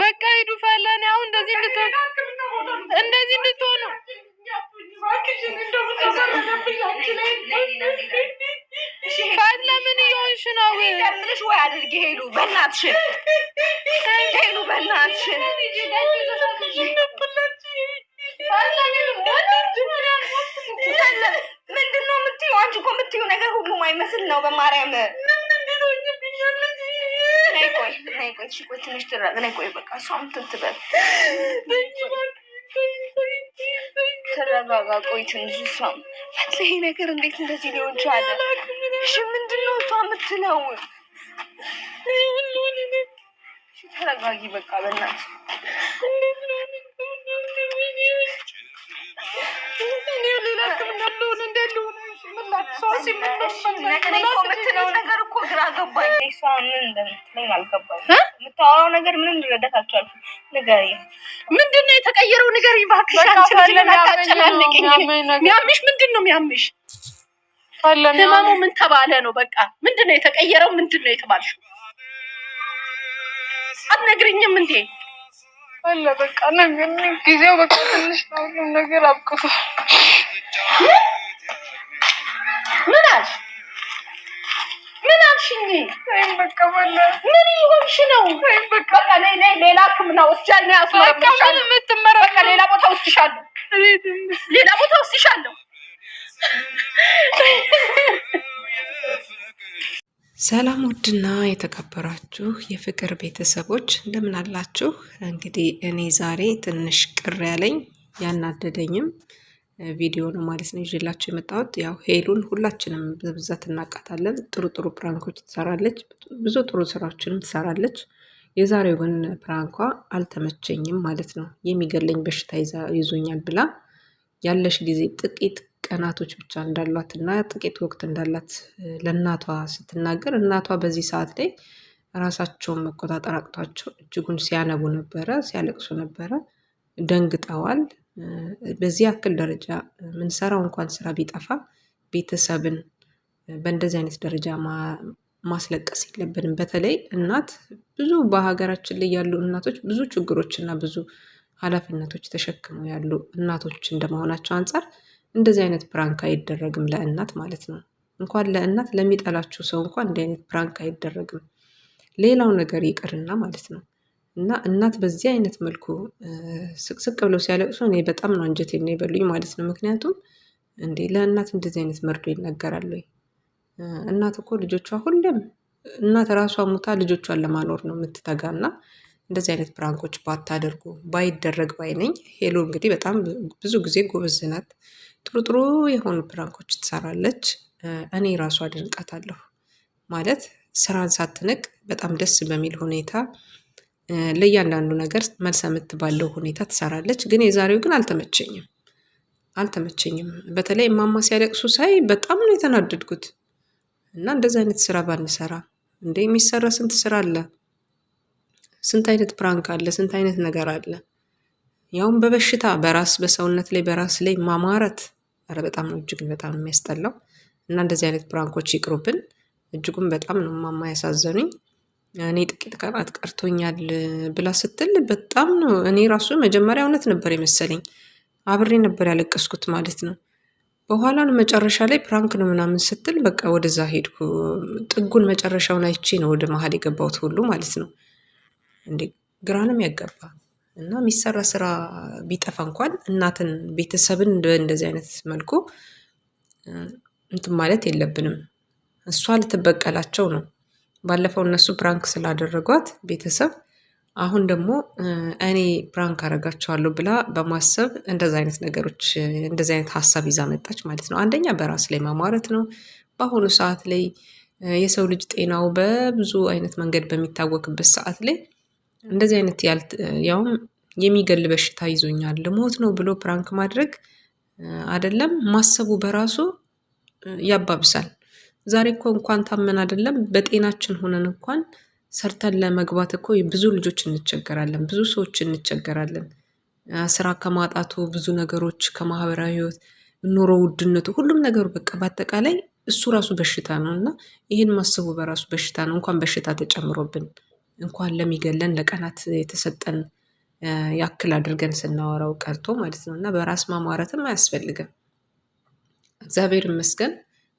በቃ ሂዱ ፈለን ያው እንደዚህ እንድትሆኑ ፋት ለምን ይሆንሽ ነው ለምንሽ ወይ አድርጌ ሄሉ በእናትሽ ሄሉ በእናትሽ ምንድነው የምትይው? አንቺ እኮ የምትይው ነገር ሁሉ ማይመስል ነው። በማርያም ነይ ቆይ እሺ ቆይ ትንሽ ትረጋጊ። ነይ ቆይ በቃ እሷም ትትበል ተረጋጋ። ቆይ ትንሽ እሷም ይሄ ነገር እንዴት እንደዚህ ሊሆን ቻለ? እሺ ምንድነው እሷ የምትለው? እሺ ተረጋጊ በቃ በእናትሽ የምትለው ነገር እኮ ግራ ገባኝ። እሷ ምን እንደምትለኝ አልገባኝም። የምታወራው ነገር ምንም ልረዳት አልቻልኩም። ንገሪኝ፣ ምንድን ነው የተቀየረው? ንገሪኝ እባክሽ። ሚያምሽ ምንድን ነው የሚያምሽ? ህመሙ ምን ተባለ ነው? በቃ ምንድን ነው የተቀየረው? ምንድን ነው የተባልሽው? አትነግሪኝም እንዴ? አለ በቃ ነገር ጊዜው በቃ ትንሽ ነው። ሁሉም ነገር አብቅቶ ምን አልሽኝ? በቃ ወላ ምን ይሆንሽ ነው? በቃ ነይ ሌላ ህክምና ወስጃለሁ። ያስመረምሻለሁ። በቃ ሌላ ቦታ ወስድሻለሁ። ሰላም ውድና የተከበራችሁ የፍቅር ቤተሰቦች እንደምን አላችሁ? እንግዲህ እኔ ዛሬ ትንሽ ቅር ያለኝ ያናደደኝም ቪዲዮ ነው ማለት ነው ይዤላችሁ የመጣሁት። ያው ሄሉን ሁላችንም በብዛት እናውቃታለን። ጥሩ ፕራንኮች ትሰራለች፣ ብዙ ጥሩ ስራዎችንም ትሰራለች። የዛሬው ግን ፕራንኳ አልተመቸኝም ማለት ነው። የሚገለኝ በሽታ ይዞኛል ብላ ያለሽ ጊዜ ጥቂት ቀናቶች ብቻ እንዳሏት እና ጥቂት ወቅት እንዳላት ለእናቷ ስትናገር እናቷ በዚህ ሰዓት ላይ ራሳቸውን መቆጣጠር አቅቷቸው እጅጉን ሲያነቡ ነበረ፣ ሲያለቅሱ ነበረ፣ ደንግጠዋል። በዚህ ያክል ደረጃ ምንሰራው እንኳን ስራ ቢጠፋ ቤተሰብን በእንደዚህ አይነት ደረጃ ማስለቀስ የለብንም። በተለይ እናት ብዙ በሀገራችን ላይ ያሉ እናቶች ብዙ ችግሮችና ብዙ ኃላፊነቶች ተሸክመው ያሉ እናቶች እንደመሆናቸው አንጻር እንደዚህ አይነት ፕራንክ አይደረግም ለእናት ማለት ነው። እንኳን ለእናት ለሚጠላችሁ ሰው እንኳን እንደዚህ አይነት ፕራንክ አይደረግም። ሌላው ነገር ይቅርና ማለት ነው። እና እናት በዚህ አይነት መልኩ ስቅስቅ ብለው ሲያለቅሱ እኔ በጣም ነው አንጀቴን የበሉኝ ማለት ነው። ምክንያቱም እንዴ ለእናት እንደዚህ አይነት መርዶ ይነገራል ወይ? እናት እኮ ልጆቿ ሁሌም እናት ራሷ ሙታ ልጆቿን ለማኖር ነው የምትተጋና እንደዚህ አይነት ፕራንኮች ባታደርጉ ባይደረግ ባይ ነኝ። ሄሎ እንግዲህ በጣም ብዙ ጊዜ ጎበዝ ናት። ጥሩ የሆኑ ፕራንኮች ትሰራለች። እኔ ራሷ አደንቃታለሁ ማለት ስራን ሳትንቅ በጣም ደስ በሚል ሁኔታ ለእያንዳንዱ ነገር መልስ የምትባለው ሁኔታ ትሰራለች። ግን የዛሬው ግን አልተመቸኝም። በተለይ እማማ ሲያለቅሱ ሳይ በጣም ነው የተናደድኩት። እና እንደዚህ አይነት ስራ ባንሰራ እንዴ! የሚሰራ ስንት ስራ አለ፣ ስንት አይነት ፕራንክ አለ፣ ስንት አይነት ነገር አለ። ያውም በበሽታ በሰውነት ላይ በራስ ላይ ማማረት፣ ኧረ በጣም ነው እጅግ በጣም የሚያስጠላው። እና እንደዚህ አይነት ፕራንኮች ይቅሩብን። እጅጉን በጣም ነው እማማ ያሳዘኑኝ። እኔ ጥቂት ቀናት ቀርቶኛል ብላ ስትል በጣም ነው እኔ ራሱ መጀመሪያ እውነት ነበር የመሰለኝ፣ አብሬ ነበር ያለቀስኩት ማለት ነው። በኋላ መጨረሻ ላይ ፕራንክ ነው ምናምን ስትል በቃ ወደዛ ሄድኩ። ጥጉን መጨረሻውን አይቼ ነው ወደ መሀል የገባሁት ሁሉ ማለት ነው። እንዴ ግራንም ያጋባ እና የሚሰራ ስራ ቢጠፋ እንኳን እናትን ቤተሰብን እንደዚህ አይነት መልኩ እንትን ማለት የለብንም። እሷ ልትበቀላቸው ነው። ባለፈው እነሱ ፕራንክ ስላደረጓት ቤተሰብ፣ አሁን ደግሞ እኔ ፕራንክ አረጋቸዋለሁ ብላ በማሰብ እንደዚህ አይነት ነገሮች እንደዚህ አይነት ሀሳብ ይዛ መጣች ማለት ነው። አንደኛ በራስ ላይ ማማረት ነው። በአሁኑ ሰዓት ላይ የሰው ልጅ ጤናው በብዙ አይነት መንገድ በሚታወቅበት ሰዓት ላይ እንደዚህ አይነት ያውም የሚገል በሽታ ይዞኛል ልሞት ነው ብሎ ፕራንክ ማድረግ አይደለም ማሰቡ በራሱ ያባብሳል። ዛሬ እኮ እንኳን ታመን አይደለም በጤናችን ሆነን እንኳን ሰርተን ለመግባት እኮ ብዙ ልጆች እንቸገራለን፣ ብዙ ሰዎች እንቸገራለን። ስራ ከማጣቱ ብዙ ነገሮች ከማህበራዊ ህይወት ኑሮ ውድነቱ ሁሉም ነገሩ በቃ በአጠቃላይ እሱ ራሱ በሽታ ነው እና ይህን ማሰቡ በራሱ በሽታ ነው። እንኳን በሽታ ተጨምሮብን እንኳን ለሚገለን ለቀናት የተሰጠን ያክል አድርገን ስናወራው ቀርቶ ማለት ነው እና በራስ ማማረትም አያስፈልግም። እግዚአብሔር ይመስገን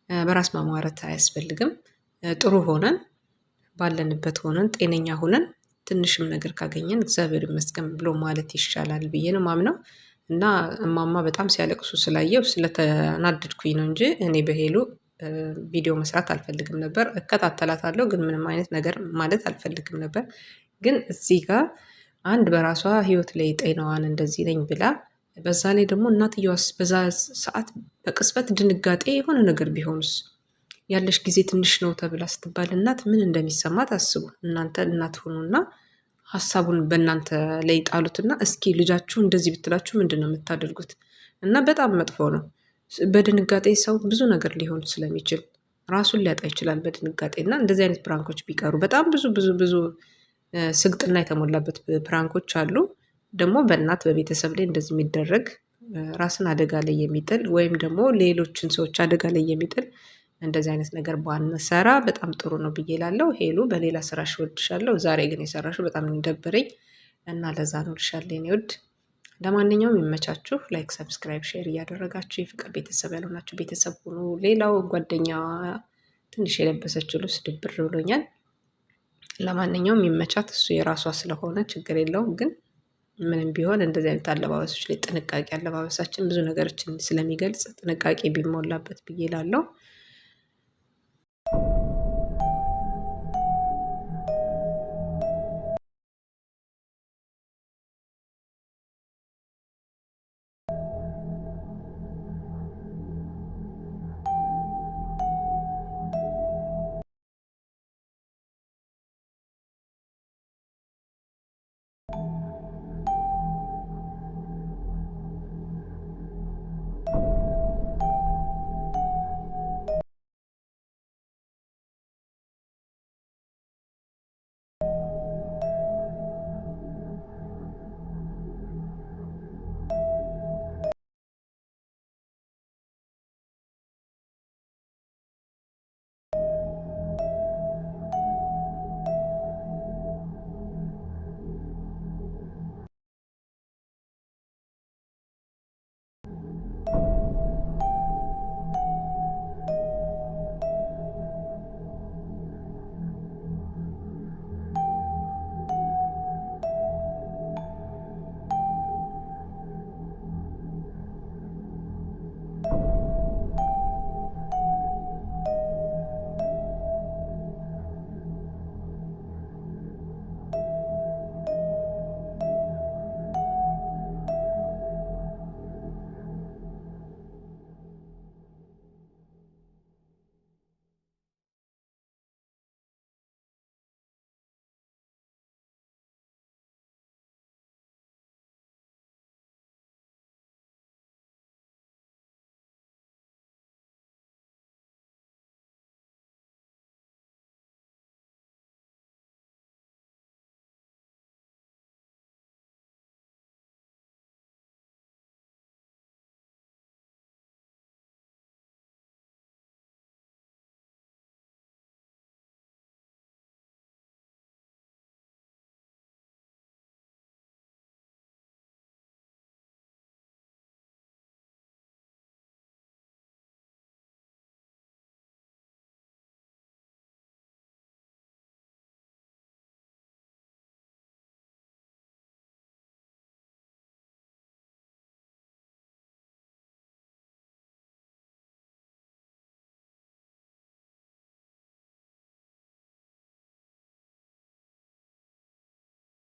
በራስ ማማረት አያስፈልግም። ጥሩ ሆነን ባለንበት ሆነን ጤነኛ ሆነን ትንሽም ነገር ካገኘን እግዚአብሔር ይመስገን ብሎ ማለት ይሻላል ብዬ ነው ማምነው። እና እማማ በጣም ሲያለቅሱ ስላየው ስለተናደድኩኝ ነው እንጂ እኔ በሄሉ ቪዲዮ መስራት አልፈልግም ነበር። እከታተላታለሁ ግን ምንም አይነት ነገር ማለት አልፈልግም ነበር። ግን እዚህ ጋር አንድ በራሷ ህይወት ላይ ጤናዋን እንደዚህ ነኝ ብላ በዛ ላይ ደግሞ እናትየዋስ በዛ ሰዓት በቅጽበት ድንጋጤ የሆነ ነገር ቢሆንስ ያለሽ ጊዜ ትንሽ ነው ተብላ ስትባል እናት ምን እንደሚሰማት አስቡ። እናንተ እናት ሆኑና ሀሳቡን በእናንተ ላይ ጣሉትና እስኪ ልጃችሁ እንደዚህ ብትላችሁ ምንድነው የምታደርጉት? እና በጣም መጥፎ ነው። በድንጋጤ ሰው ብዙ ነገር ሊሆን ስለሚችል ራሱን ሊያጣ ይችላል በድንጋጤ እና እንደዚህ አይነት ፕራንኮች ቢቀሩ በጣም ብዙ ስግጥና የተሞላበት ፕራንኮች አሉ። ደግሞ በእናት በቤተሰብ ላይ እንደዚህ የሚደረግ ራስን አደጋ ላይ የሚጥል ወይም ደግሞ ሌሎችን ሰዎች አደጋ ላይ የሚጥል እንደዚህ አይነት ነገር ባንሰራ በጣም ጥሩ ነው ብዬ እላለሁ። ሄሉ በሌላ ስራሽ እወድሻለሁ። ዛሬ ግን የሰራሽው በጣም ደበረኝ እና ለዛ ነው እልሻለሁ የኔ ውድ። ለማንኛውም ይመቻችሁ። ላይክ፣ ሰብስክራይብ፣ ሼር እያደረጋችሁ የፍቅር ቤተሰብ ያልሆናችሁ ቤተሰብ ሁኑ። ሌላው ጓደኛዋ ትንሽ የለበሰችው ልብስ ድብር ብሎኛል። ለማንኛውም ይመቻት። እሱ የራሷ ስለሆነ ችግር የለውም። ግን ምንም ቢሆን እንደዚህ አይነት አለባበሶች ላይ ጥንቃቄ፣ አለባበሳችን ብዙ ነገሮችን ስለሚገልጽ ጥንቃቄ ቢሞላበት ብዬ እላለሁ።